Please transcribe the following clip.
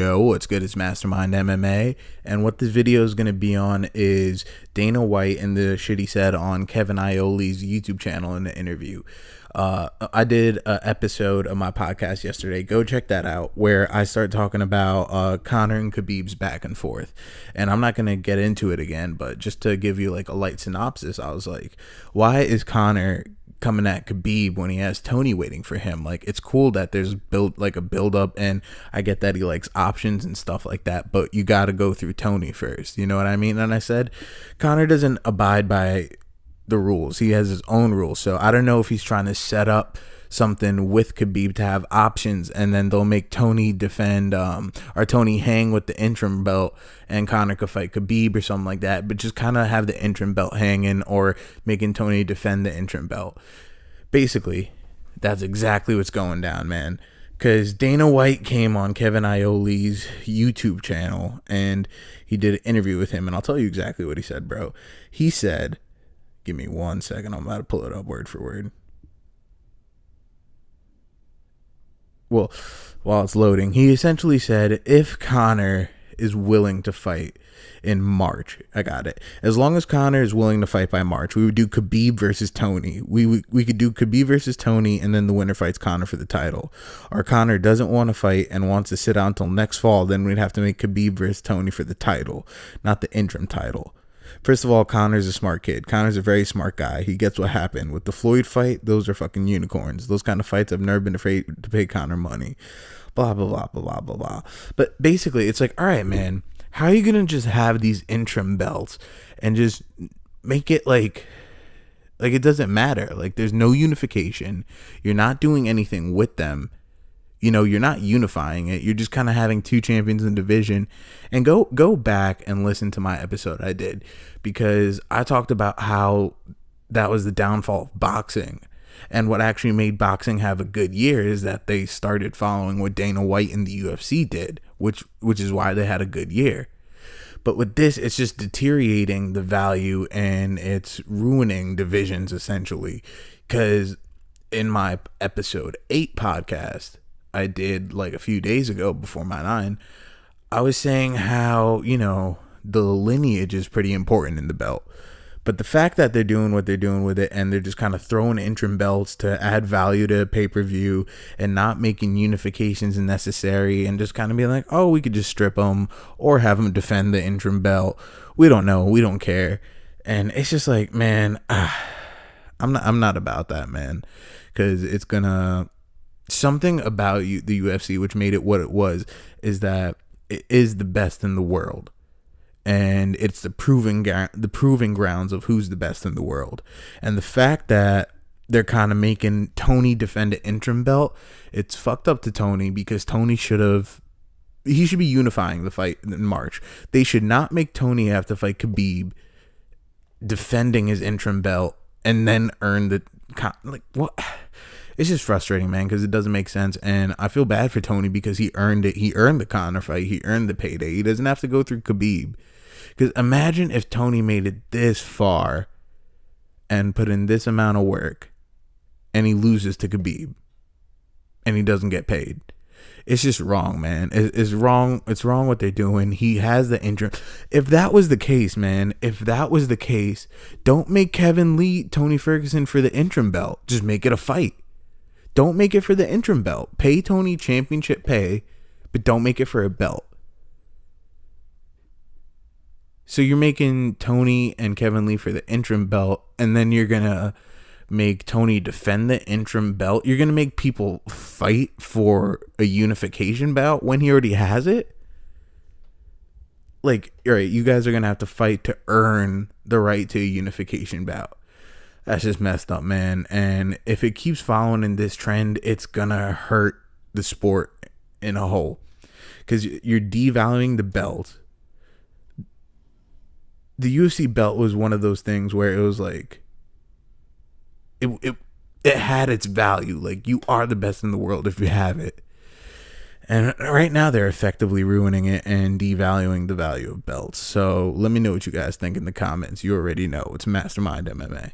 Yo, what's good? It's Mastermind MMA, and what this video is going to be on is Dana White and the shit he said on Kevin Ioli's YouTube channel in the interview. I did an episode of my podcast yesterday. Go check that out, where I start talking about Conor and Khabib's back and forth. And I'm not going to get into it again, but just to give you like a light synopsis, I was like, why is Conor coming at Khabib when he has Tony waiting for him? Like, it's cool that there's a build up, and I get that he likes options and stuff like that, but you got to go through Tony first. You know what I mean? And I said, Conor doesn't abide by the rules. He has his own rules. So I don't know if he's trying to set up something with Khabib to have options, and then they'll make Tony defend or Tony hang with the interim belt and Conor could fight Khabib or something like that, but just kind of have the interim belt hanging, or making Tony defend the interim belt. Basically, that's exactly what's going down, man. Because Dana White came on Kevin Ioli's YouTube channel and he did an interview with him, and I'll tell you exactly what he said, bro. He said, give me 1 second, I'm about to pull it up word for word. Well, while it's loading, he essentially said, if Conor is willing to fight in March, I got it. As long as Conor is willing to fight by March, we would do Khabib versus Tony. We could do Khabib versus Tony, and then the winner fights Conor for the title. Or Conor doesn't want to fight and wants to sit out until next fall, then we'd have to make Khabib versus Tony for the title, not the interim title. First of all, Conor's a smart kid. Conor's a very smart guy. He gets what happened with the Floyd fight. Those are fucking unicorns. Those kind of fights, I've never been afraid to pay Conor money. Blah, blah, blah, blah, blah, blah, blah. But basically, it's like, all right, man, how are you going to just have these interim belts and just make it like it doesn't matter? Like, there's no unification. You're not doing anything with them. You know, you're not unifying it. You're just kind of having two champions in the division. And go back and listen to my episode I did, because I talked about how that was the downfall of boxing. And what actually made boxing have a good year is that they started following what Dana White and the UFC did, which is why they had a good year. But with this, it's just deteriorating the value, and it's ruining divisions essentially. Because in my episode 8 podcast I did like a few days ago before my 9, I was saying how, you know, the lineage is pretty important in the belt. But the fact that they're doing what they're doing with it, and they're just kind of throwing interim belts to add value to pay-per-view and not making unifications necessary, and just kind of being like, oh, we could just strip them or have them defend the interim belt. We don't know. We don't care. And it's just like, man, I'm not about that, man, because it's going to... Something about the UFC, which made it what it was, is that it is the best in the world, and it's the proving grounds of who's the best in the world. And the fact that they're kind of making Tony defend an interim belt, it's fucked up to Tony, because Tony should be unifying the fight in March. They should not make Tony have to fight Khabib, defending his interim belt, and then earn the like what. It's just frustrating, man, because it doesn't make sense. And I feel bad for Tony, because he earned it. He earned the Conor fight. He earned the payday. He doesn't have to go through Khabib. Because imagine if Tony made it this far and put in this amount of work, and he loses to Khabib and he doesn't get paid. It's just wrong, man. It's wrong. It's wrong what they're doing. He has the interim. If that was the case, man, don't make Kevin Lee Tony Ferguson for the interim belt. Just make it a fight. Don't make it for the interim belt. Pay Tony championship pay, but don't make it for a belt. So you're making Tony and Kevin Lee for the interim belt, and then you're going to make Tony defend the interim belt. You're going to make people fight for a unification bout when he already has it. Like, all right, you guys are going to have to fight to earn the right to a unification bout. That's just messed up, man. And if it keeps following in this trend, it's gonna hurt the sport in a whole, because you're devaluing the belt. The UFC belt was one of those things where it was like it had its value. Like, you are the best in the world if you have it. And right now they're effectively ruining it and devaluing the value of belts. So let me know what you guys think in the comments. You already know. It's Mastermind MMA.